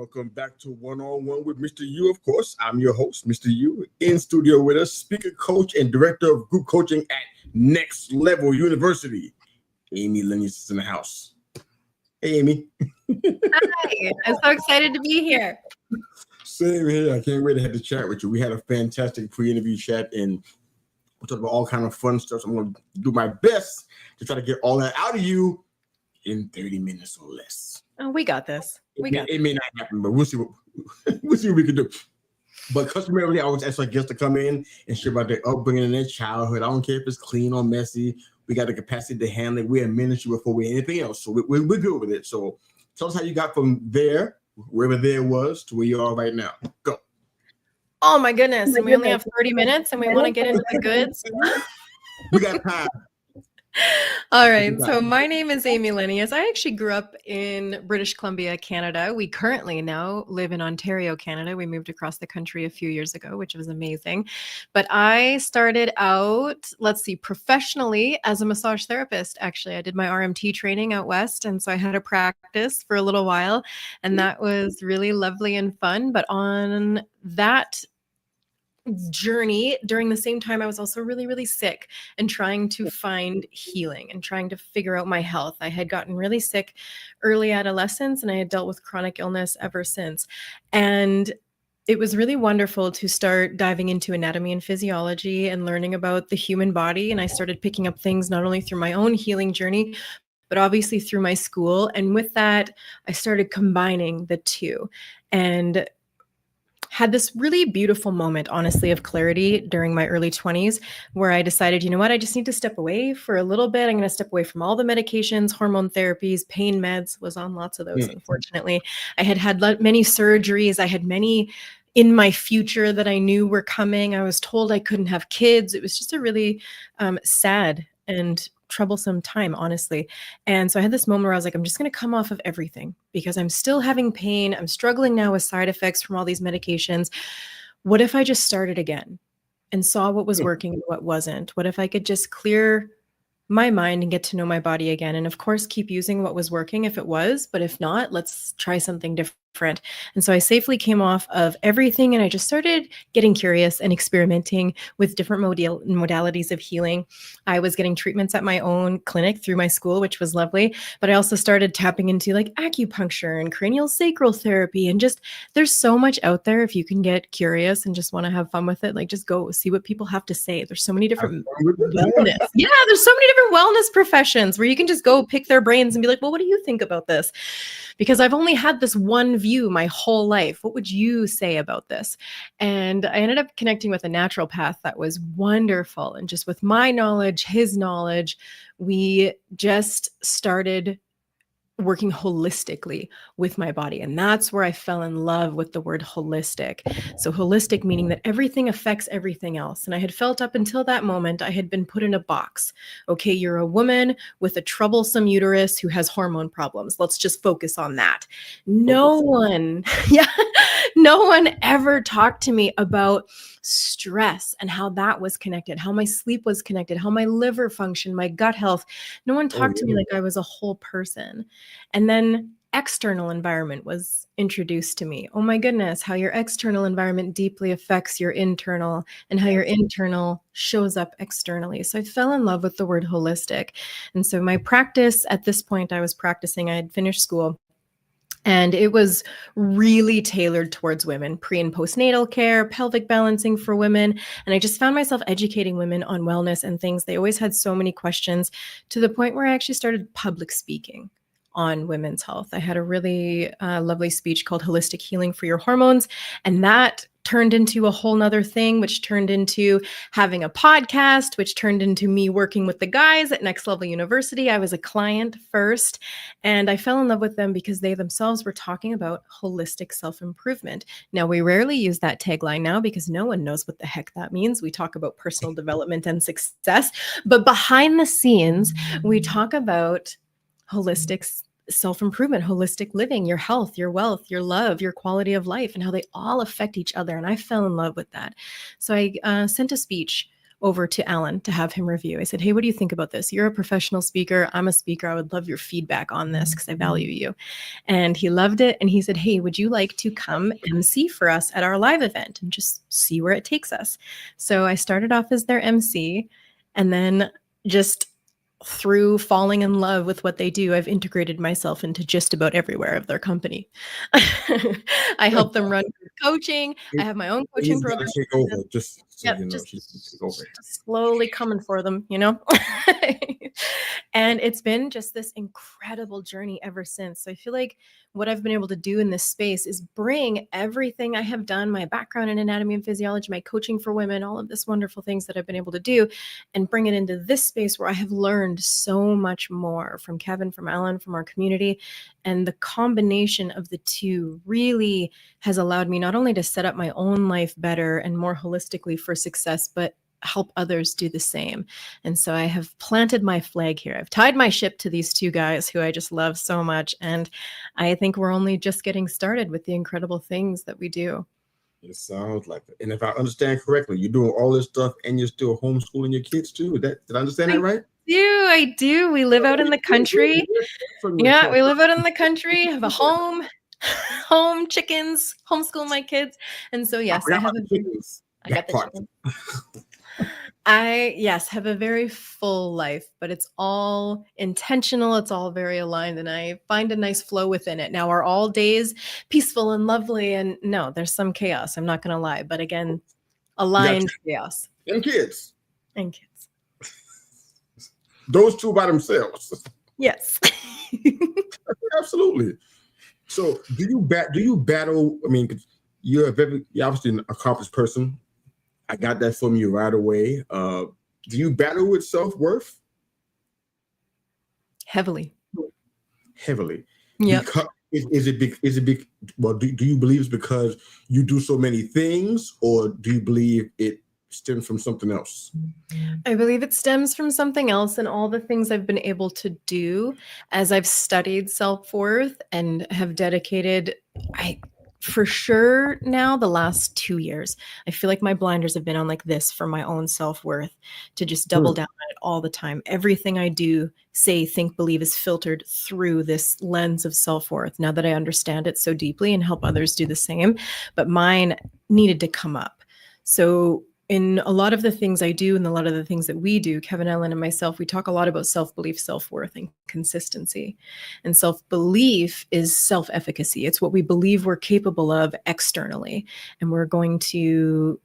Welcome back to One on One with Mr. U. Of course, I'm your host, Mr. U. In studio with us, speaker, coach, and director of group coaching at Next Level University. Amy Lenius is in the house. Hey, Amy. Hi, I'm so excited to be here. Same here. I can't wait to have the chat with you. We had a fantastic pre-interview chat, and we talked about all kind of fun stuff. So I'm going to do my best to try to get all that out of you in 30 minutes or less. Oh, we got this. It may not happen, but we'll see what we can do. But customarily, I always ask our guests to come in and share about their upbringing and their childhood. I don't care if it's clean or messy. We got the capacity to handle it. We're in ministry before we're anything else, so we're good with it. So tell us how you got from there, wherever there was, to where you are right now. Go. Oh my goodness! And we only have 30 minutes, and we want to get into the goods. We got time. All right. So my name is Amy Lenius. I actually grew up in British Columbia, Canada. We currently now live in Ontario, Canada. We moved across the country a few years ago, which was amazing. But I started out, professionally as a massage therapist. Actually, I did my RMT training out west. And so I had a practice for a little while. And that was really lovely and fun. But on that journey, during the same time, I was also really, really sick and trying to find healing and trying to figure out my health. I had gotten really sick early adolescence, and I had dealt with chronic illness ever since. And it was really wonderful to start diving into anatomy and physiology and learning about the human body. And I started picking up things not only through my own healing journey, but obviously through my school. And with that, I started combining the two and had this really beautiful moment, honestly, of clarity during my early 20s, where I decided, you know what, I just need to step away for a little bit. I'm going to step away from all the medications, hormone therapies, pain meds, was on lots of those, unfortunately. I had many surgeries. I had many in my future that I knew were coming. I was told I couldn't have kids. It was just a really sad and troublesome time, honestly. And so I had this moment where I was like, I'm just going to come off of everything because I'm still having pain. I'm struggling now with side effects from all these medications. What if I just started again and saw what was working and what wasn't? What if I could just clear my mind and get to know my body again? And of course, keep using what was working if it was, but if not, let's try something different. And so I safely came off of everything, and I just started getting curious and experimenting with different modalities of healing. I was getting treatments at my own clinic through my school, which was lovely, but I also started tapping into like acupuncture and cranial sacral therapy, and just there's so much out there. If you can get curious and just want to have fun with it, like just go see what people have to say. There's so many different wellness. Yeah, there's so many different wellness professions where you can just go pick their brains and be like, well, what do you think about this? Because I've only had this one view my whole life. What would you say about this? And I ended up connecting with a naturopath that was wonderful. And just with my knowledge, his knowledge, we just started working holistically with my body. And that's where I fell in love with the word holistic. So holistic meaning that everything affects everything else. And I had felt up until that moment, I had been put in a box. Okay, you're a woman with a troublesome uterus who has hormone problems. Let's just focus on that. No one ever talked to me about stress and how that was connected, how my sleep was connected, how my liver functioned, my gut health. No one talked to me like I was a whole person. And then external environment was introduced to me. Oh my goodness, how your external environment deeply affects your internal, and how your internal shows up externally. So I fell in love with the word holistic. And so my practice at this point, I had finished school. And it was really tailored towards women, pre and postnatal care, pelvic balancing for women. And I just found myself educating women on wellness and things. They always had so many questions, to the point where I actually started public speaking on women's health. I had a really lovely speech called Holistic Healing for Your Hormones. And that turned into a whole nother thing, which turned into having a podcast, which turned into me working with the guys at Next Level University. I was a client first, and I fell in love with them because they themselves were talking about holistic self-improvement. Now, we rarely use that tagline now because no one knows what the heck that means. We talk about personal development and success, but behind the scenes, we talk about holistic self-improvement, holistic living, your health, your wealth, your love, your quality of life, and how they all affect each other. And I fell in love with that. So I sent a speech over to Alan to have him review. I said, hey, what do you think about this? You're a professional speaker. I'm a speaker. I would love your feedback on this because I value you. And he loved it. And he said, hey, would you like to come MC for us at our live event and just see where it takes us? So I started off as their MC, and then just through falling in love with what they do, I've integrated myself into just about everywhere of their company. I help them run coaching. I have my own coaching program. Take over, just so Yep, you know, just she's take over. slowly coming for them, you know? And it's been just this incredible journey ever since. So I feel like what I've been able to do in this space is bring everything I have done, my background in anatomy and physiology, my coaching for women, all of this wonderful things that I've been able to do, and bring it into this space where I have learned so much more from Kevin, from Alan, from our community. And the combination of the two really has allowed me not only to set up my own life better and more holistically for success, but help others do the same. And so I have planted my flag here. I've tied my ship to these two guys who I just love so much. And I think we're only just getting started with the incredible things that we do. It sounds like it. And if I understand correctly, you're doing all this stuff and you're still homeschooling your kids too. Did I understand that right? I do. We live out in the country. Yeah, we live out in the country, have a home, chickens, homeschool my kids. And so, yes, I have chickens. I got the chickens. I have a very full life, but it's all intentional. It's all very aligned, and I find a nice flow within it. Now, are all days peaceful and lovely? And no, there's some chaos. I'm not going to lie, but again, aligned chaos. And kids. And kids. Those two by themselves. Yes. Absolutely. So, do you battle? I mean, you're obviously an accomplished person. I got that from you right away. Do you battle with self-worth? Heavily. Yeah. Is it big? Well, do you believe it's because you do so many things, or do you believe it stems from something else? I believe it stems from something else, and all the things I've been able to do as I've studied self-worth and have dedicated, for sure now, the last 2 years, I feel like my blinders have been on like this for my own self-worth, to just double down on it all the time. Everything I do, say, think, believe is filtered through this lens of self-worth now that I understand it so deeply and help others do the same. But mine needed to come up. So in a lot of the things I do and a lot of the things that we do, Kevin Allen and myself, we talk a lot about self-belief, self-worth, and consistency. And self-belief is self-efficacy. It's what we believe we're capable of externally. And we're going to,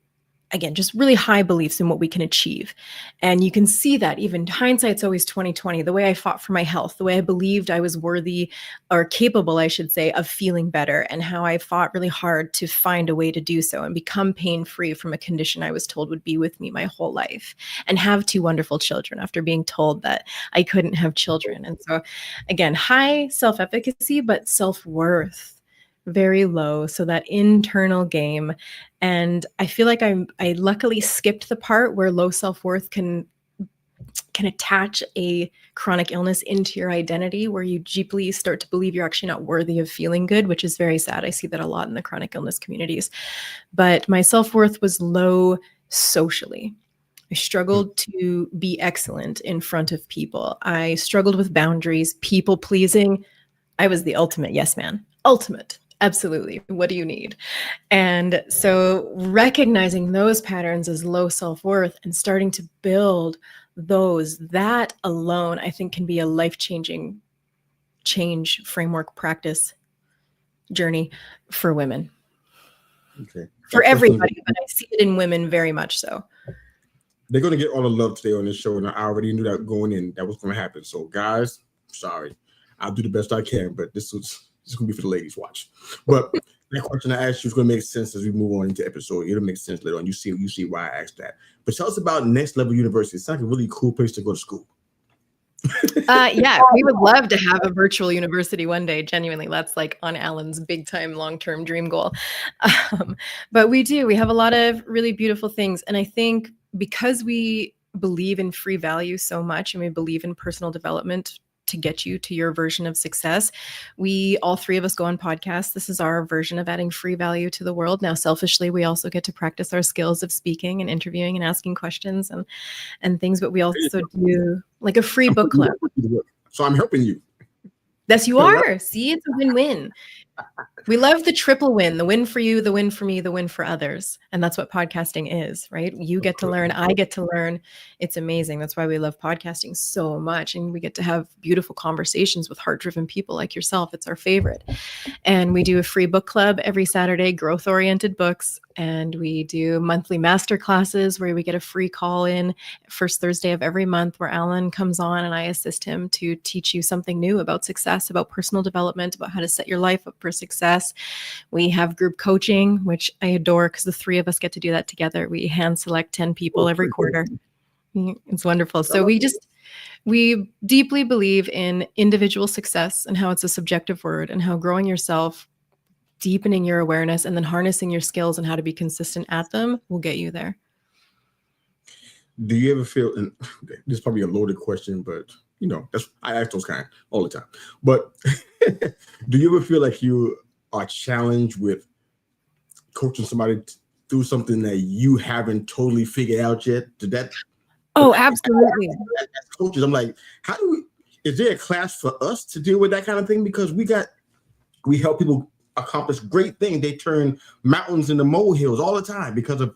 again, just really high beliefs in what we can achieve. And you can see that even hindsight's always 2020, the way I fought for my health, the way I believed I was worthy or capable, I should say, of feeling better, and how I fought really hard to find a way to do so and become pain-free from a condition I was told would be with me my whole life, and have 2 wonderful children after being told that I couldn't have children. And so again, high self-efficacy, but self-worth very low. So that internal game. And I feel like I luckily skipped the part where low self-worth can attach a chronic illness into your identity, where you deeply start to believe you're actually not worthy of feeling good, which is very sad. I see that a lot in the chronic illness communities. But my self-worth was low socially. I struggled to be excellent in front of people. I struggled with boundaries, people pleasing. I was the ultimate yes man. Ultimate. Absolutely. What do you need? And so recognizing those patterns as low self-worth and starting to build those, that alone, I think, can be a life-changing change framework practice journey for women. Okay. For everybody, but I see it in women very much so. They're going to get all the love today on this show, and I already knew that going in, that was going to happen. So guys, sorry. I'll do the best I can, but this is going to be for the ladies. Watch. But that question I asked you is going to make sense as we move on into episode. It'll make sense later on. You see why I asked that. But tell us about Next Level University. It's like a really cool place to go to school. Yeah, we would love to have a virtual university one day. Genuinely, that's like on Alan's big time, long-term dream goal. But we have a lot of really beautiful things. And I think because we believe in free value so much and we believe in personal development to get you to your version of success. We, all three of us, go on podcasts. This is our version of adding free value to the world. Now, selfishly, we also get to practice our skills of speaking and interviewing and asking questions and things, but we also do like a free book club. So I'm helping you. Yes, you are. See, it's a win-win. We love the triple win, the win for you, the win for me, the win for others. And that's what podcasting is, right? You get to learn, I get to learn. It's amazing. That's why we love podcasting so much. And we get to have beautiful conversations with heart-driven people like yourself. It's our favorite. And we do a free book club every Saturday, growth-oriented books. And we do monthly master classes where we get a free call in first Thursday of every month where Alan comes on and I assist him to teach you something new about success, about personal development, about how to set your life up for success. We have group coaching, which I adore because the three of us get to do that together. We hand select 10 people every quarter. It's wonderful. So we deeply believe in individual success and how it's a subjective word, and how growing yourself, deepening your awareness, and then harnessing your skills and how to be consistent at them will get you there. Do you ever feel, and this is probably a loaded question, but I ask those kind all the time, but do you ever feel like you are challenged with coaching somebody through something that you haven't totally figured out yet? Oh, absolutely. As coaches, I'm like, is there a class for us to deal with that kind of thing? Because we help people accomplish great things. They turn mountains into molehills all the time because of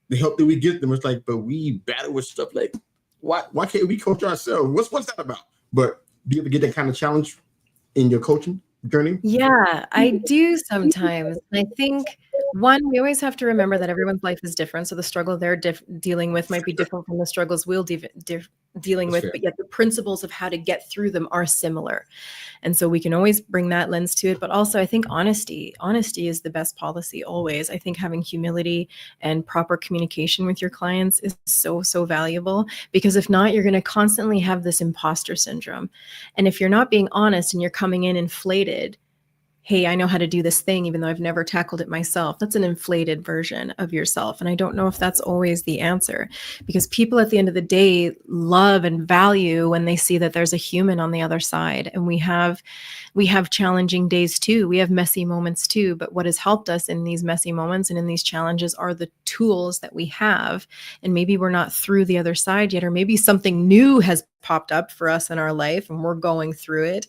the help that we give them. It's like, but we battle with stuff like, why can't we coach ourselves? What's that about? But do you ever get that kind of challenge in your coaching journey? Yeah, I do sometimes. And I think, one, we always have to remember that everyone's life is different. So the struggle they're dealing with might be different from the struggles we'll dealing with, but yet the principles of how to get through them are similar. And so we can always bring that lens to it. But also, I think honesty is the best policy always. I think having humility and proper communication with your clients is so, so valuable, because if not, you're going to constantly have this imposter syndrome. And if you're not being honest and you're coming in inflated, hey, I know how to do this thing, even though I've never tackled it myself. That's an inflated version of yourself. And I don't know if that's always the answer, because people at the end of the day love and value when they see that there's a human on the other side. And we have challenging days too. We have messy moments too. But what has helped us in these messy moments and in these challenges are the tools that we have. And maybe we're not through the other side yet, or maybe something new has popped up for us in our life and we're going through it.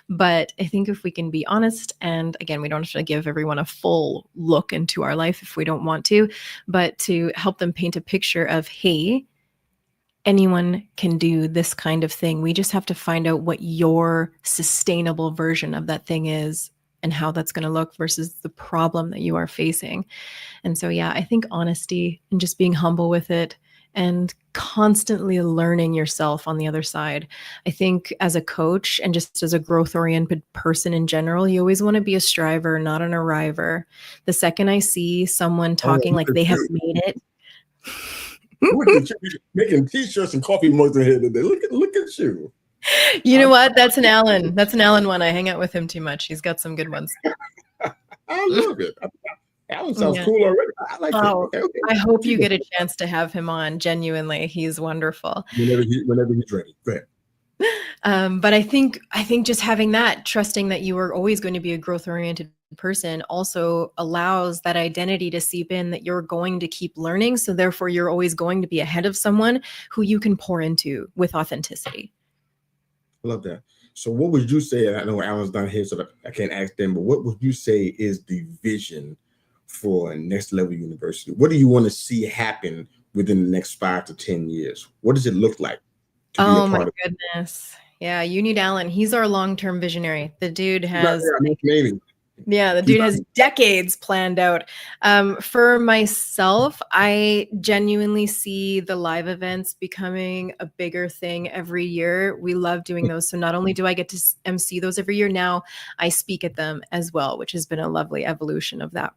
But I think if we can be honest, and again, we don't have to give everyone a full look into our life if we don't want to, but to help them paint a picture of, hey, anyone can do this kind of thing. We just have to find out what your sustainable version of that thing is and how that's going to look versus the problem that you are facing. And so, yeah, I think honesty and just being humble with it and constantly learning yourself on the other side. I think as a coach and just as a growth-oriented person in general, you always want to be a striver, not an arriver. The second I see someone talking like they have made it. Making t-shirts and coffee mugs ahead of there. Look at you. You know what? That's an Alan. That's an Alan one. I hang out with him too much. He's got some good ones. I love it. Alan sounds cool already. I like it. Okay. I hope you get a chance to have him on. Genuinely, he's wonderful. Whenever he's ready. Go ahead. But I think just having that, trusting that you are always going to be a growth-oriented person, also allows that identity to seep in that you're going to keep learning. So therefore, you're always going to be ahead of someone who you can pour into with authenticity. I love that. So what would you say, and I know Alan's not here, so I can't ask them, but what would you say is the vision for Next Level University? What do you want to see happen within the next 5 to 10 years? What does it look like to be a part of it? Goodness. Yeah, you need Alan. He's our long-term visionary. The dude has the dude has decades planned out. For myself, I genuinely see the live events becoming a bigger thing every year. We love doing those. So not only do I get to MC those every year, now I speak at them as well, which has been a lovely evolution of that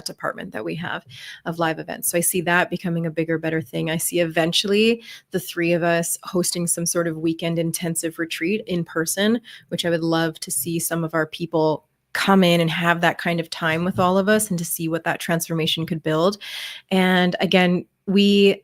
department that we have of live events. So I see that becoming a bigger, better thing. I see eventually the three of us hosting some sort of weekend intensive retreat in person, which I would love to see some of our people come in and have that kind of time with all of us and to see what that transformation could build. And again, we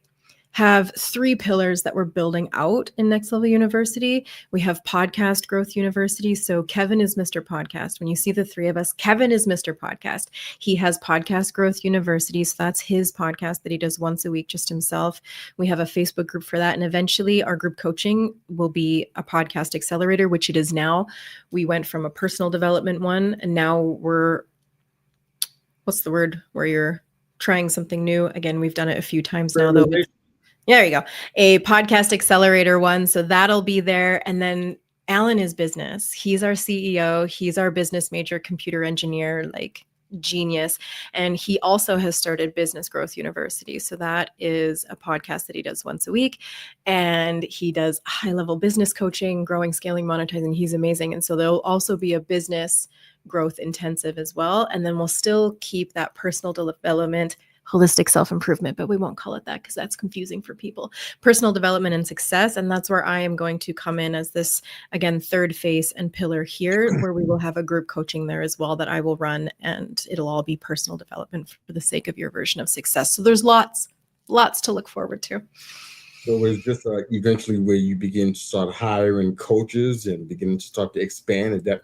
have 3 pillars that we're building out in Next Level University. We have Podcast Growth University. So Kevin is Mr. Podcast. When you see the 3 of us, Kevin is Mr. Podcast. He has Podcast Growth University. So that's his podcast that he does once a week just himself. We have a Facebook group for that. And eventually our group coaching will be a podcast accelerator, which it is now. We went from a personal development one, and now we're, what's the word where you're trying something new? Again, we've done it a few times now, though. Yeah, there you go. A podcast accelerator one. So that'll be there. And then Alan is business. He's our CEO. He's our business major, computer engineer, like genius. And he also has started Business Growth University. So that is a podcast that he does once a week. And he does high-level business coaching, growing, scaling, monetizing. He's amazing. And so there'll also be a business growth intensive as well. And then we'll still keep that personal development, holistic self-improvement, but we won't call it that because that's confusing for people. Personal development and success. And that's where I am going to come in as this, again, third face and pillar here, where we will have a group coaching there as well that I will run, and it'll all be personal development for the sake of your version of success. So there's lots to look forward to. So is this eventually where you begin to start hiring coaches and begin to start to expand? Is that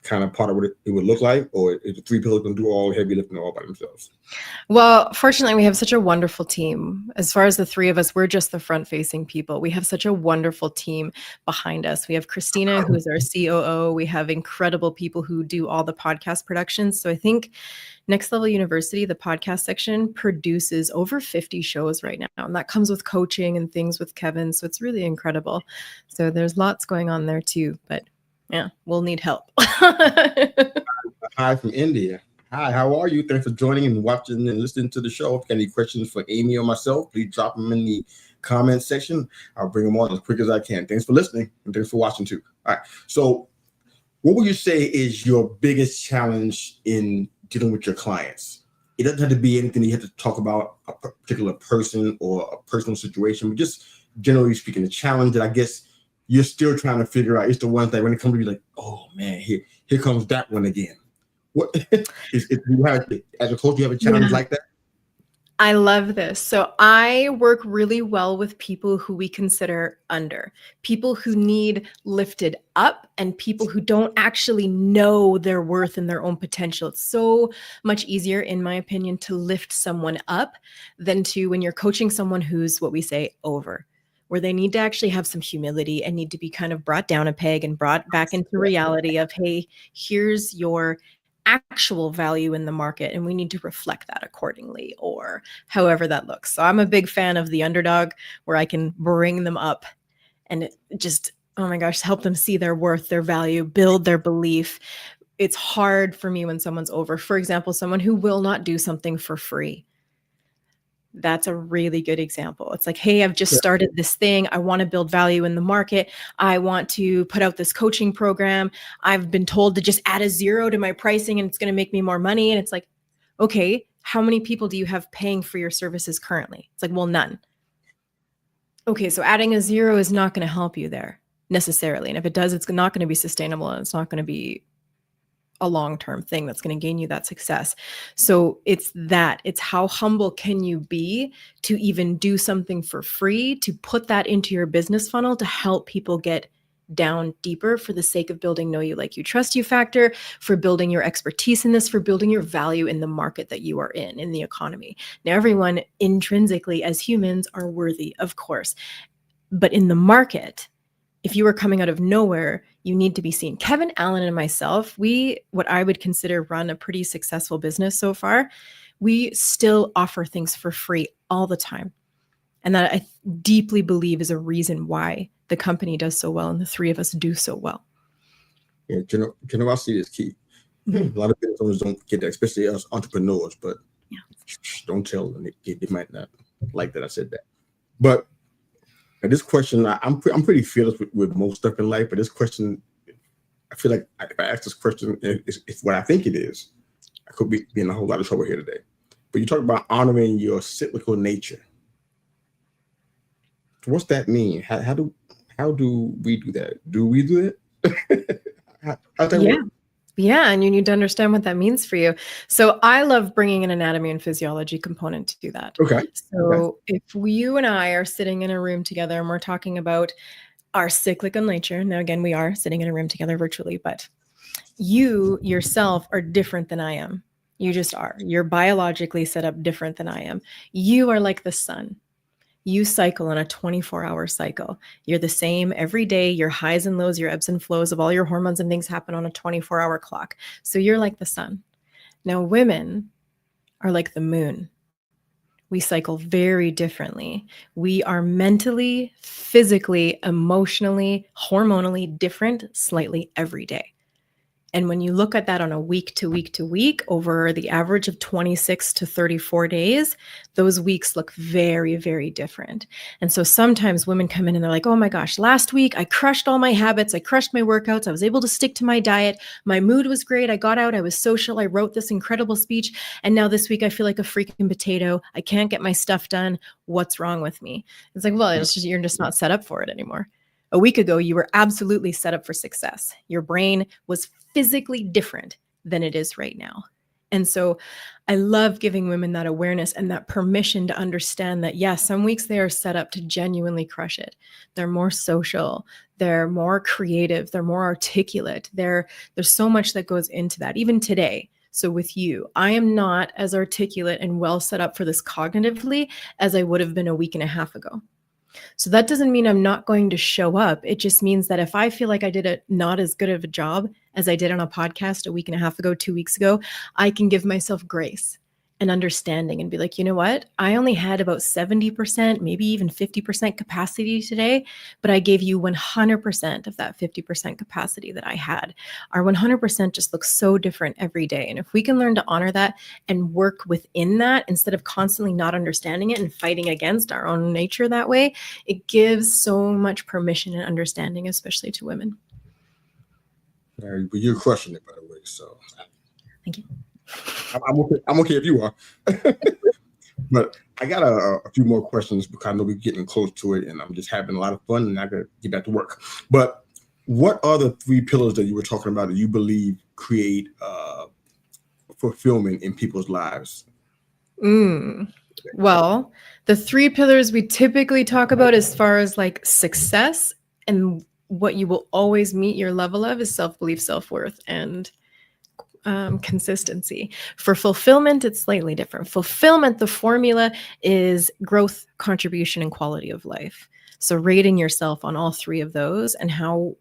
kind of part of what it would look like, or is the 3 pillars going to do all heavy lifting all by themselves? Well, fortunately, we have such a wonderful team. As far as the 3 of us, we're just the front-facing people. We have such a wonderful team behind us. We have Christina, who is our COO. We have incredible people who do all the podcast productions. So I think Next Level University, the podcast section, produces over 50 shows right now. And that comes with coaching and things with Kevin. So it's really incredible. So there's lots going on there too. But yeah, we'll need help. Hi from India. Hi, how are you? Thanks for joining and watching and listening to the show. If you got any questions for Amy or myself, please drop them in the comment section. I'll bring them on as quick as I can. Thanks for listening, and thanks for watching too. All right. So what would you say is your biggest challenge in dealing with your clients? It doesn't have to be anything you have to talk about a particular person or a personal situation, but just generally speaking, the challenge that I guess you're still trying to figure out. It's the one that when it comes to be like, oh man, here comes that one again. What is it? You have, as a coach, you have a challenge like that? I love this. So I work really well with people who we consider under, people who need lifted up, and people who don't actually know their worth and their own potential. It's so much easier, in my opinion, to lift someone up than to when you're coaching someone who's what we say over, where they need to actually have some humility and need to be kind of brought down a peg and brought back into reality of, hey, here's your actual value in the market, and we need to reflect that accordingly, or however that looks. So I'm a big fan of the underdog, where I can bring them up and just, oh my gosh, help them see their worth, their value, build their belief. It's hard for me when someone's over. For example, someone who will not do something for free. That's a really good example. It's like, hey, I've just started this thing. I want to build value in the market. I want to put out this coaching program. I've been told to just add a 0 to my pricing and it's going to make me more money. And it's like, okay, how many people do you have paying for your services currently? It's like, well, none. Okay, so adding a 0 is not going to help you there necessarily. And if it does, it's not going to be sustainable, and it's not going to be a long-term thing that's going to gain you that success. So it's how humble can you be to even do something for free, to put that into your business funnel to help people get down deeper for the sake of building know you, like you, trust you factor, for building your expertise in this, for building your value in the market that you are in the economy. Now, everyone intrinsically as humans are worthy, of course, but in the market, if you are coming out of nowhere, you need to be seen. Kevin, Allen, and myself, what I would consider run a pretty successful business so far. We still offer things for free all the time. And that I deeply believe is a reason why the company does so well and the 3 of us do so well. Yeah, generosity is key. Mm-hmm. A lot of business owners don't get that, especially us entrepreneurs, but don't tell them. They might not like that I said that. But this question, I'm pretty fearless with most stuff in life, but this question, I feel like if I ask this question, it's what I think it is, I could be in a whole lot of trouble here today. But you talk about honoring your cyclical nature. What's that mean? How do we do that? Do we do it? How's that work? Yeah, and you need to understand what that means for you. So I love bringing an anatomy and physiology component to that. Okay. Okay. So if you and I are sitting in a room together and we're talking about our cyclical nature, now again, we are sitting in a room together virtually, but you yourself are different than I am. You just are. You're biologically set up different than I am. You are like the sun. You cycle on a 24-hour cycle. You're the same every day. Your highs and lows, your ebbs and flows of all your hormones and things happen on a 24-hour clock. So you're like the sun. Now, women are like the moon. We cycle very differently. We are mentally, physically, emotionally, hormonally different slightly every day. And when you look at that on a week to week to week over the average of 26 to 34 days, those weeks look very, very different. And so sometimes women come in and they're like, oh my gosh, last week I crushed all my habits. I crushed my workouts. I was able to stick to my diet. My mood was great. I got out. I was social. I wrote this incredible speech. And now this week I feel like a freaking potato. I can't get my stuff done. What's wrong with me? It's like, well, it's just, you're just not set up for it anymore. A week ago, you were absolutely set up for success. Your brain was physically different than it is right now. And so I love giving women that awareness and that permission to understand that, yes, some weeks they are set up to genuinely crush it. They're more social, they're more creative, they're more articulate. There's so much that goes into that, even today. So with you, I am not as articulate and well set up for this cognitively as I would have been a week and a half ago. So that doesn't mean I'm not going to show up. It just means that if I feel like I did a not as good of a job as I did on a podcast a week and a half ago, 2 weeks ago, I can give myself grace and understanding and be like, you know what? I only had about 70%, maybe even 50% capacity today, but I gave you 100% of that 50% capacity that I had. Our 100% just looks so different every day. And if we can learn to honor that and work within that instead of constantly not understanding it and fighting against our own nature that way, it gives so much permission and understanding, especially to women. But you're crushing it, by the way. So thank you. I'm okay if you are. But I got a few more questions because I know we're getting close to it, and I'm just having a lot of fun, and I got to get back to work. But what are the 3 pillars that you were talking about that you believe create fulfillment in people's lives? Well, the 3 pillars we typically talk about as far as like success and what you will always meet your level of is self-belief, self-worth, and consistency. For fulfillment, it's slightly different. Fulfillment, the formula is growth, contribution, and quality of life. So rating yourself on all 3 of those and how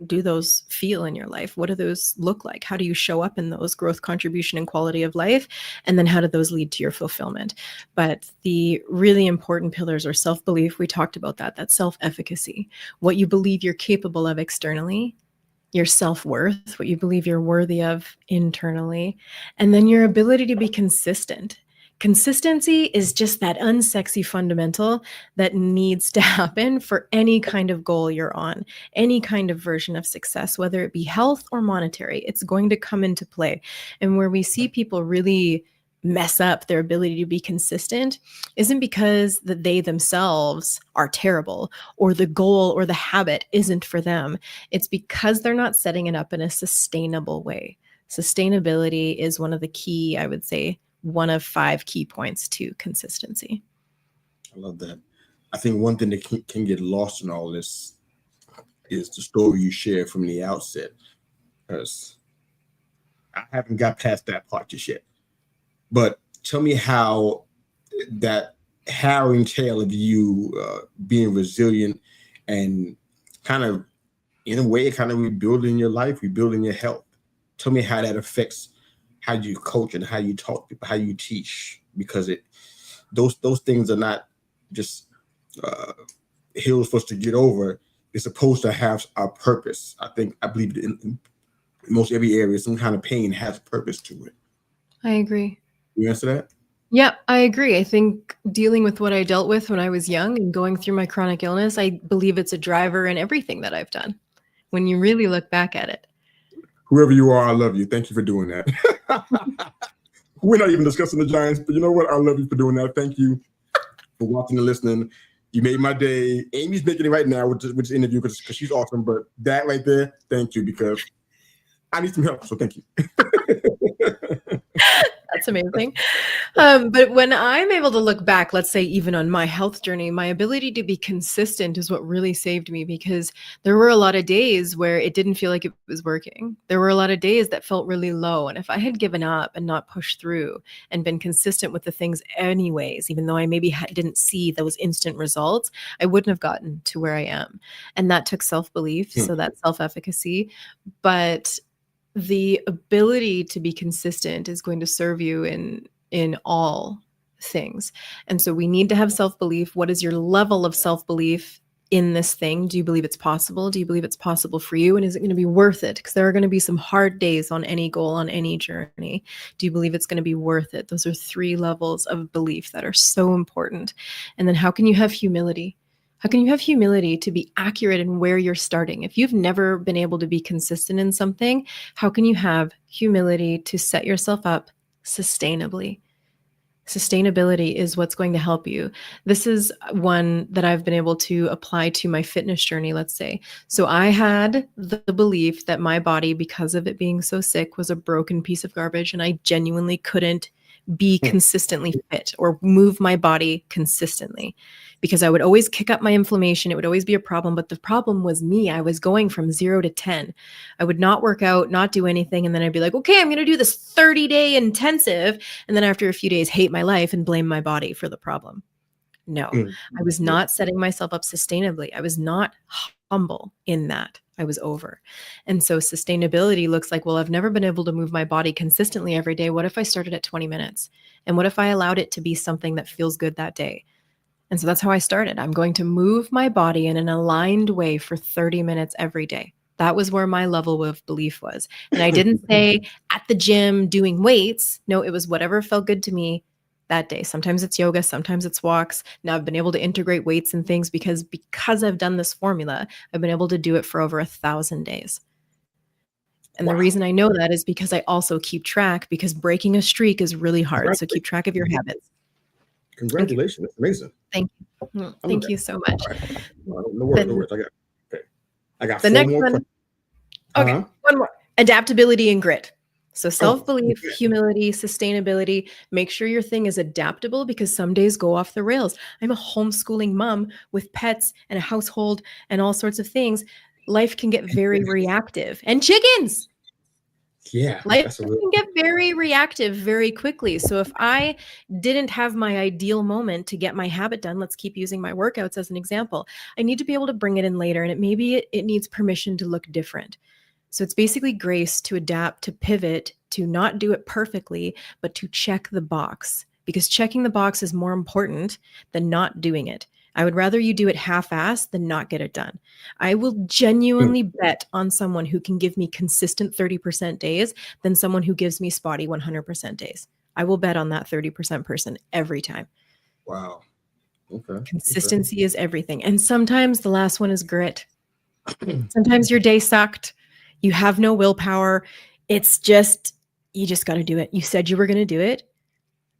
do those feel in your life? What do those look like? How do you show up in those growth, contribution, and quality of life? And then how do those lead to your fulfillment? But the really important pillars are self-belief. We talked about that. That's self-efficacy, what you believe you're capable of externally, your self-worth, what you believe you're worthy of internally, and then your ability to be consistent. Consistency is just that unsexy fundamental that needs to happen for any kind of goal you're on, any kind of version of success, whether it be health or monetary. It's going to come into play. And where we see people really mess up their ability to be consistent isn't because that they themselves are terrible or the goal or the habit isn't for them. It's because they're not setting it up in a sustainable way. Sustainability is one of the key, I would say, one of 5 key points to consistency. I love that. I think one thing that can get lost in all this is the story you shared from the outset, because I haven't got past that part just yet. But tell me how that harrowing tale of you being resilient and kind of, in a way, kind of rebuilding your life, rebuilding your health. Tell me how that affects how you coach and how you talk to people, how you teach, because those things are not just hills for us to get over. It's supposed to have a purpose. I believe in most every area, some kind of pain has a purpose to it. I agree. You answer that? Yeah, I agree. I think dealing with what I dealt with when I was young and going through my chronic illness, I believe it's a driver in everything that I've done when you really look back at it. Whoever you are, I love you. Thank you for doing that. We're not even discussing the Giants, but you know what? I love you for doing that. Thank you for watching and listening. You made my day. Amy's making it right now with this interview because she's awesome. But that right there, thank you, because I need some help, so thank you. That's amazing. But when I'm able to look back, let's say even on my health journey, my ability to be consistent is what really saved me, because there were a lot of days where it didn't feel like it was working. There were a lot of days that felt really low. And if I had given up and not pushed through and been consistent with the things anyways, even though I maybe didn't see those instant results, I wouldn't have gotten to where I am. And that took self-belief. So that's self-efficacy. But the ability to be consistent is going to serve you in all things. And so we need to have self-belief. What is your level of self-belief in this thing? Do you believe it's possible? Do you believe it's possible for you? And is it going to be worth it? Because there are going to be some hard days on any goal, on any journey. Do you believe it's going to be worth it? Those are 3 levels of belief that are so important. And then how can you have humility? How can you have humility to be accurate in where you're starting? If you've never been able to be consistent in something, how can you have humility to set yourself up sustainably? Sustainability is what's going to help you. This is one that I've been able to apply to my fitness journey, let's say. So I had the belief that my body, because of it being so sick, was a broken piece of garbage, and I genuinely couldn't be consistently fit or move my body consistently, because I would always kick up my inflammation. It would always be a problem. But the problem was me. I was going from 0 to 10. I would not work out, not do anything. And then I'd be like, okay, I'm going to do this 30-day intensive. And then after a few days, hate my life and blame my body for the problem. No, I was not setting myself up sustainably. I was not humble in that. I was over. And so sustainability looks like, well, I've never been able to move my body consistently every day. What if I started at 20 minutes? And what if I allowed it to be something that feels good that day? And so that's how I started. I'm going to move my body in an aligned way for 30 minutes every day. That was where my level of belief was. And I didn't say at the gym doing weights. No, it was whatever felt good to me that day. Sometimes it's yoga, sometimes it's walks. Now I've been able to integrate weights and things because I've done this formula, I've been able to do it for over 1,000 days. And the reason I know that is because I also keep track, because breaking a streak is really hard. So keep track of your habits. Congratulations. That's amazing. Thank you. Thank you so much. Right. No worries. I got the 4 next more one. questions. Okay, one more. Adaptability and grit. So self-belief, humility, sustainability. Make sure your thing is adaptable, because some days go off the rails. I'm a homeschooling mom with pets and a household and all sorts of things. Life can get very reactive. And chickens. Yeah. Life can get very reactive very quickly. So if I didn't have my ideal moment to get my habit done, let's keep using my workouts as an example, I need to be able to bring it in later. And maybe it needs permission to look different. So it's basically grace to adapt, to pivot, to not do it perfectly, but to check the box, because checking the box is more important than not doing it. I would rather you do it half-assed than not get it done. I will genuinely bet on someone who can give me consistent 30% days than someone who gives me spotty 100% days. I will bet on that 30% person every time. Wow. Okay. Consistency is everything. And sometimes the last one is grit. Sometimes your day sucked. You have no willpower. It's just, you just got to do it. You said you were going to do it.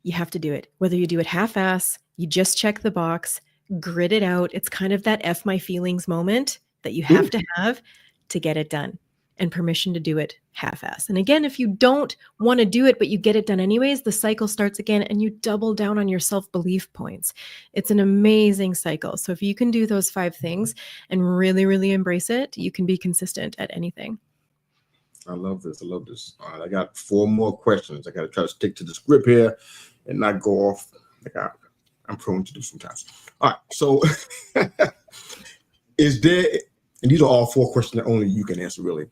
You have to do it. Whether you do it half-ass, you just check the box, grit it out. It's kind of that F my feelings moment that you have to have to get it done, and permission to do it half-ass. And again, if you don't want to do it, but you get it done anyways, the cycle starts again and you double down on your self-belief points. It's an amazing cycle. So if you can do those 5 things and really, really embrace it, you can be consistent at anything. I love this. All right, I got 4 more questions. I got to try to stick to the script here and not go off like I'm prone to do sometimes. All right. So is there, and these are all 4 questions that only you can answer, really.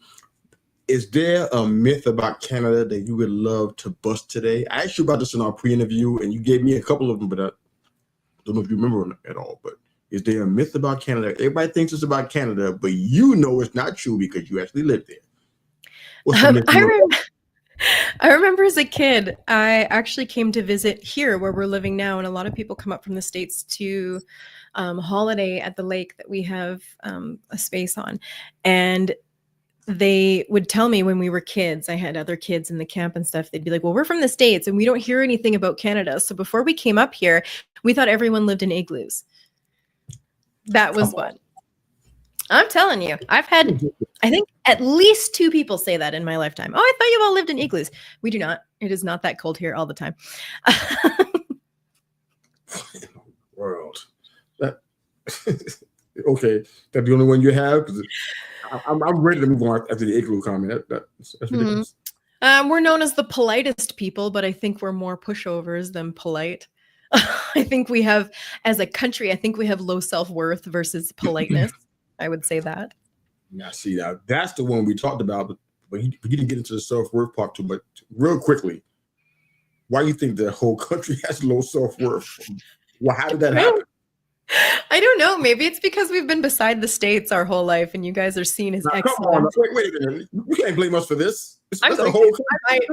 Is there a myth about Canada that you would love to bust today? I asked you about this in our pre-interview, and you gave me a couple of them, but I don't know if you remember them at all. But is there a myth about Canada? Everybody thinks it's about Canada, but you know it's not true because you actually live there. I remember as a kid, I actually came to visit here where we're living now, and a lot of people come up from the States to holiday at the lake that we have a space on. And they would tell me when we were kids, I had other kids in the camp and stuff, they'd be like, well, we're from the States and we don't hear anything about Canada. So before we came up here, we thought everyone lived in igloos. That was one. I'm telling you, I've had, I think, at least 2 people say that in my lifetime. Oh, I thought you all lived in igloos. We do not. It is not that cold here all the time. World. That, okay, that's the only one you have? Because I'm ready to move on after the igloo comment. That's ridiculous. We're known as the politest people, but I think we're more pushovers than polite. I think we have, as a country, I think we have low self-worth versus politeness. I would say that. Now, see, that's the one we talked about, but you didn't get into the self-worth part too much. Real quickly, why do you think the whole country has low self-worth? Well, how did that happen? I don't know. Maybe it's because we've been beside the states our whole life, and you guys are seen as excellent. Come on, wait a minute. You can't blame us for this. It's the whole country.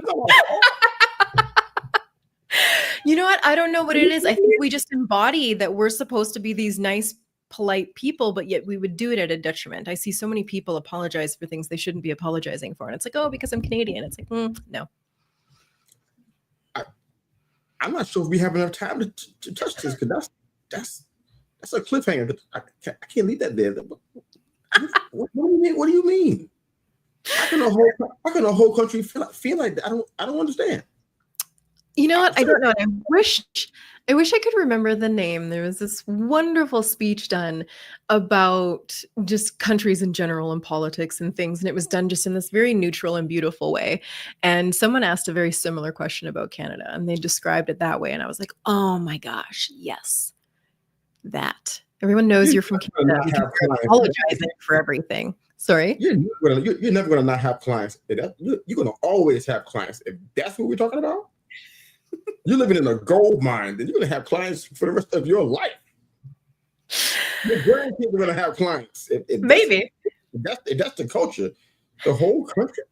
You know what? I don't know what it is. I think we just embody that we're supposed to be these nice, polite people, but yet we would do it at a detriment. I see so many people apologize for things they shouldn't be apologizing for. And it's like, oh, because I'm Canadian. It's like, no. I'm not sure if we have enough time to touch this, because that's a cliffhanger. I can't leave that there. What do you mean? How can a whole country feel like that? I don't understand. You know what? I don't know. I wish I could remember the name. There was this wonderful speech done about just countries in general and politics and things. And it was done just in this very neutral and beautiful way. And someone asked a very similar question about Canada, and they described it that way. And I was like, oh my gosh, yes, that. Everyone knows you're from Canada because you're apologizing for everything. Sorry? You're never going to not have clients. You're going to always have clients. If that's what we're talking about, you're living in a gold mine, then you're going to have clients for the rest of your life. Your grandkids are going to have clients. Maybe. If that's the culture, the whole country.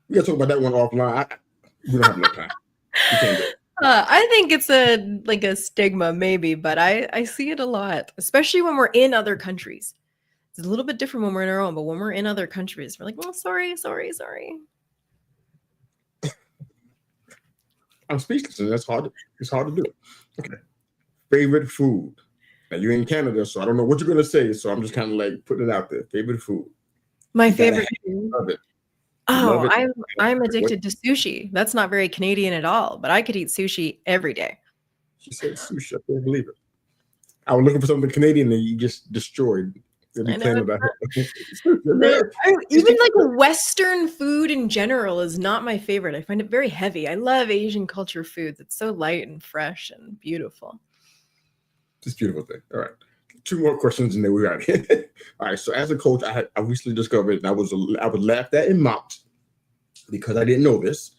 We got to talk about that one offline. We don't have enough time. We can't do it. I think it's a stigma, maybe, but I see it a lot, especially when we're in other countries. It's a little bit different when we're in our own, but when we're in other countries, we're like, oh, sorry. I'm speechless, and it's hard to do. Okay. Favorite food. Now, you're in Canada, so I don't know what you're going to say, so I'm just kind of like putting it out there. Favorite food. My favorite food? Love it. Oh, I'm addicted to sushi. That's not very Canadian at all, but I could eat sushi every day. She said sushi. I can't believe it. I was looking for something Canadian that you just destroyed. Even like Western food in general is not my favorite. I find it very heavy. I love Asian culture foods. It's so light and fresh and beautiful. Just beautiful thing. All right. 2 more questions and then we're out of here. All right. So as a coach, I recently discovered, and I was laughed at and mocked because I didn't know this.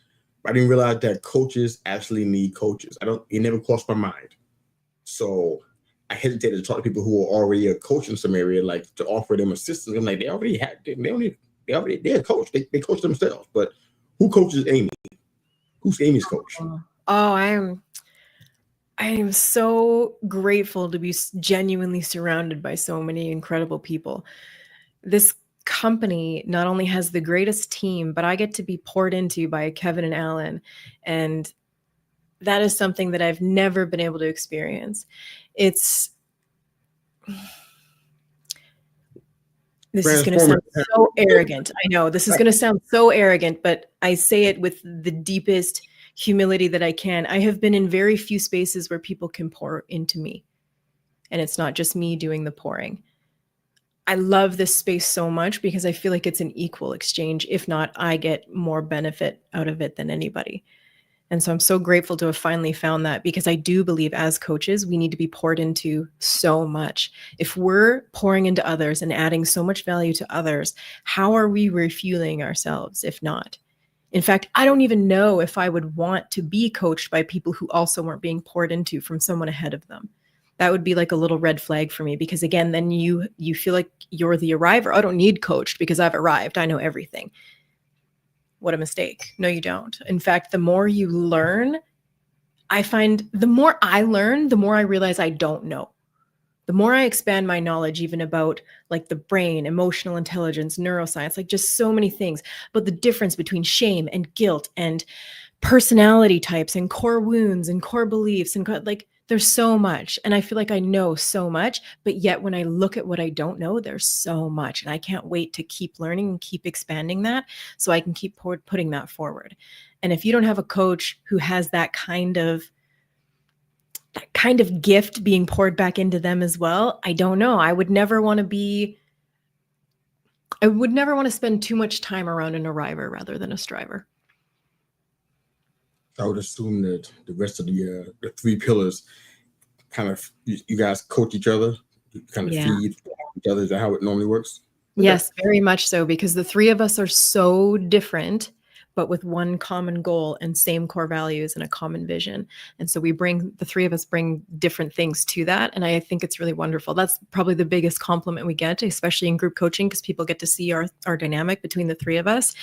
I didn't realize that coaches actually need coaches. It never crossed my mind. So I hesitated to talk to people who are already a coach in some area, like to offer them assistance. I'm like, they're a coach. They coach themselves. But who coaches Amy? Who's Amy's coach? I am so grateful to be genuinely surrounded by so many incredible people. This company not only has the greatest team, but I get to be poured into by Kevin and Alan. And that is something that I've never been able to experience. This is going to sound so arrogant. I know this is going to sound so arrogant, but I say it with the deepest humility that I can. I have been in very few spaces where people can pour into me, and it's not just me doing the pouring. I love this space so much because I feel like it's an equal exchange. If not, I get more benefit out of it than anybody. And so I'm so grateful to have finally found that, because I do believe as coaches, we need to be poured into so much. If we're pouring into others and adding so much value to others, how are we refueling ourselves if not? In fact, I don't even know if I would want to be coached by people who also weren't being poured into from someone ahead of them. That would be like a little red flag for me, because again, then you feel like you're the arriver. I don't need coached because I've arrived. I know everything. What a mistake. No, you don't. In fact, the more you learn, I find the more I learn, the more I realize I don't know. The more I expand my knowledge, even about like the brain, emotional intelligence, neuroscience, like just so many things, but the difference between shame and guilt and personality types and core wounds and core beliefs and like There's so much. And I feel like I know so much, but yet when I look at what I don't know, there's so much. And I can't wait to keep learning and keep expanding that so I can keep putting that forward. And if you don't have a coach who has that kind of gift being poured back into them as well, I don't know. I would never want to spend too much time around an arriver rather than a striver. I would assume that the rest of the 3 pillars kind of, you guys coach each other, you kind of feed each other. Is that how it normally works? Yes, very much so, because the 3 of us are so different, but with one common goal and same core values and a common vision. And so the 3 of us bring different things to that. And I think it's really wonderful. That's probably the biggest compliment we get, especially in group coaching, because people get to see our dynamic between the 3 of us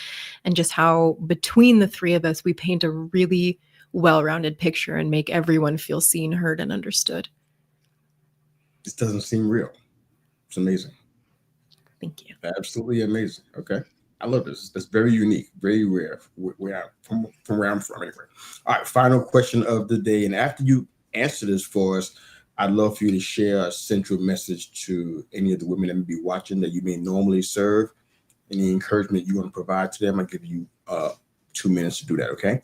and just how between the 3 of us, we paint a really well-rounded picture and make everyone feel seen, heard, and understood. This doesn't seem real. It's amazing. Thank you. Absolutely amazing. Okay. I love this. That's very unique, very rare from where I'm from anyway. All right, final question of the day. And after you answer this for us, I'd love for you to share a central message to any of the women that may be watching that you may normally serve, any encouragement you want to provide to them. I'll give you 2 minutes to do that, okay?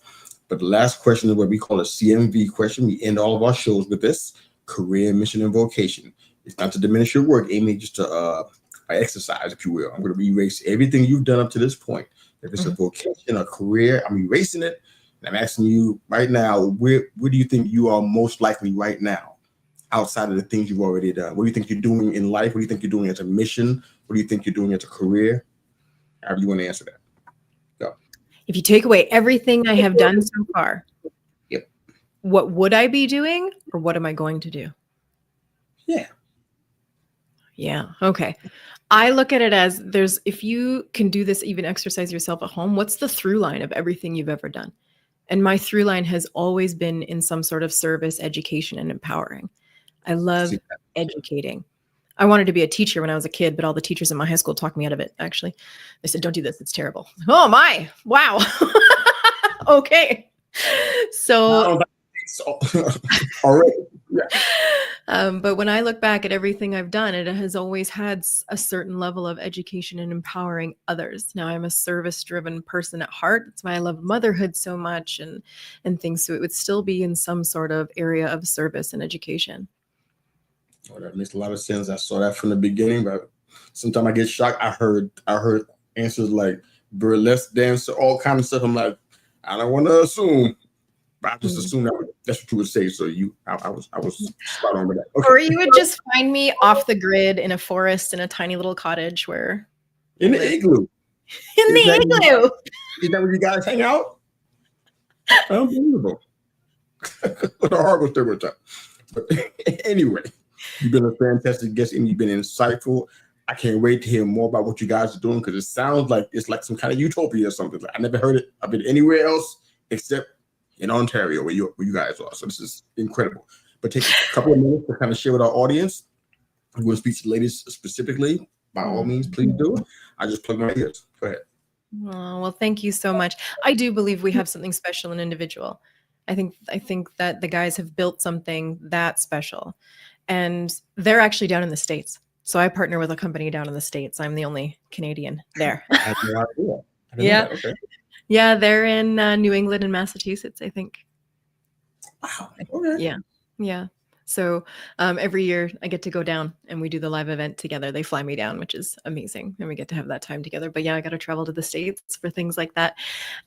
But the last question is what we call a CMV question. We end all of our shows with this: career, mission, and vocation. It's not to diminish your work, Amy, just to exercise, if you will. I'm going to erase everything you've done up to this point. If it's a vocation, a career, I'm erasing it. And I'm asking you right now, where do you think you are most likely right now, outside of the things you've already done? What do you think you're doing in life? What do you think you're doing as a mission? What do you think you're doing as a career? However you want to answer that. Go. If you take away everything I have done so far, yep, what would I be doing, or what am I going to do? Yeah. Okay. I look at it as if you can do this, even exercise yourself at home, what's the through line of everything you've ever done? And my through line has always been in some sort of service, education, and empowering. I love educating. I wanted to be a teacher when I was a kid, but all the teachers in my high school talked me out of it, actually. They said, don't do this. It's terrible. Oh, my. Wow. Okay. So already. Yeah. But when I look back at everything I've done, it has always had a certain level of education and empowering others. Now, I'm a service-driven person at heart. That's why I love motherhood so much and things. So it would still be in some sort of area of service and education. Oh, that makes a lot of sense. I saw that from the beginning, but sometimes I get shocked. I heard answers like burlesque dancer, all kinds of stuff. I'm like, I don't want to assume. I just assumed that's what you would say. So I was spot on with that. Okay. Or you would just find me off the grid in a forest in a tiny little cottage in the igloo. In the igloo. Is that where you guys hang out? Unbelievable. What a horrible stereotype. But anyway, you've been a fantastic guest and you've been insightful. I can't wait to hear more about what you guys are doing, because it sounds like it's like some kind of utopia or something. I never heard it. I've been anywhere else except in Ontario, where you guys are. So this is incredible. But take a couple of minutes to kind of share with our audience. I'm going to speak to the ladies specifically. By all means, please do. I just plug my ears. Go ahead. Oh, well, thank you so much. I do believe we have something special and individual. I think that the guys have built something that special, and they're actually down in the States. So I partner with a company down in the States. I'm the only Canadian there. I had no idea. Yeah. Okay. Yeah, they're in New England and Massachusetts, I think. Wow. Okay. Yeah. So every year I get to go down and we do the live event together. They fly me down, which is amazing. And we get to have that time together. But yeah, I got to travel to the States for things like that.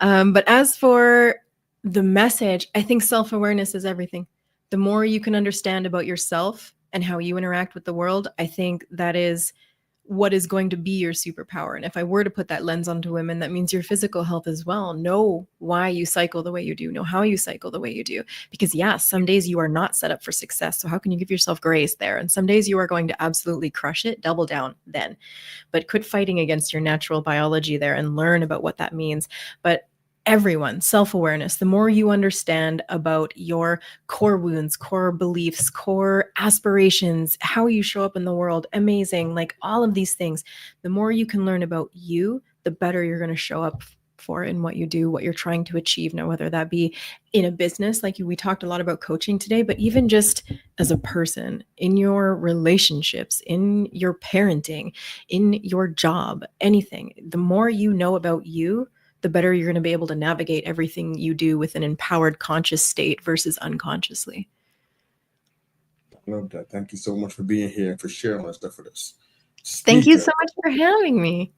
But as for the message, I think self-awareness is everything. The more you can understand about yourself and how you interact with the world, I think that is what is going to be your superpower. And if I were to put that lens onto women, that means your physical health as well. Know why you cycle the way you do, know how you cycle the way you do. Because some days you are not set up for success. So how can you give yourself grace there? And some days you are going to absolutely crush it, double down then. But quit fighting against your natural biology there and learn about what that means. But everyone, self-awareness, the more you understand about your core wounds, core beliefs, core aspirations, how you show up in the world, amazing, like all of these things, the more you can learn about you, the better you're going to show up for in what you do, what you're trying to achieve now, whether that be in a business, like we talked a lot about coaching today, but even just as a person, in your relationships, in your parenting, in your job, anything. The more you know about you, the better you're going to be able to navigate everything you do with an empowered conscious state versus unconsciously. I love that. Thank you so much for being here and for sharing all that stuff with us. Thank you so much for having me.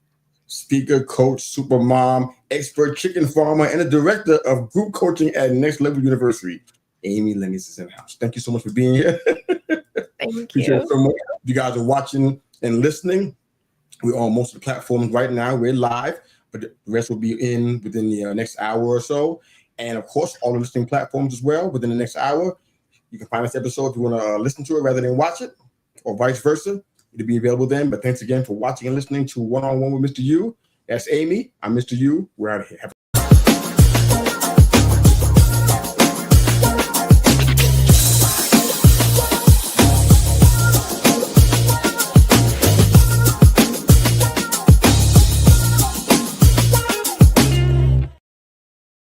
Speaker, coach, super mom, expert chicken farmer, and a director of group coaching at Next Level University. Amy Lenius is in the house. Thank you so much for being here. Thank Appreciate you. it so much. If you guys are watching and listening, we're on most of the platforms right now. We're live, but the rest will be within the next hour or so. And of course, all the listening platforms as well within the next hour. You can find this episode if you want to listen to it rather than watch it, or vice versa. It'll be available then. But thanks again for watching and listening to One-on-One with Mr. U. That's Amy. I'm Mr. U. We're out of here. Have a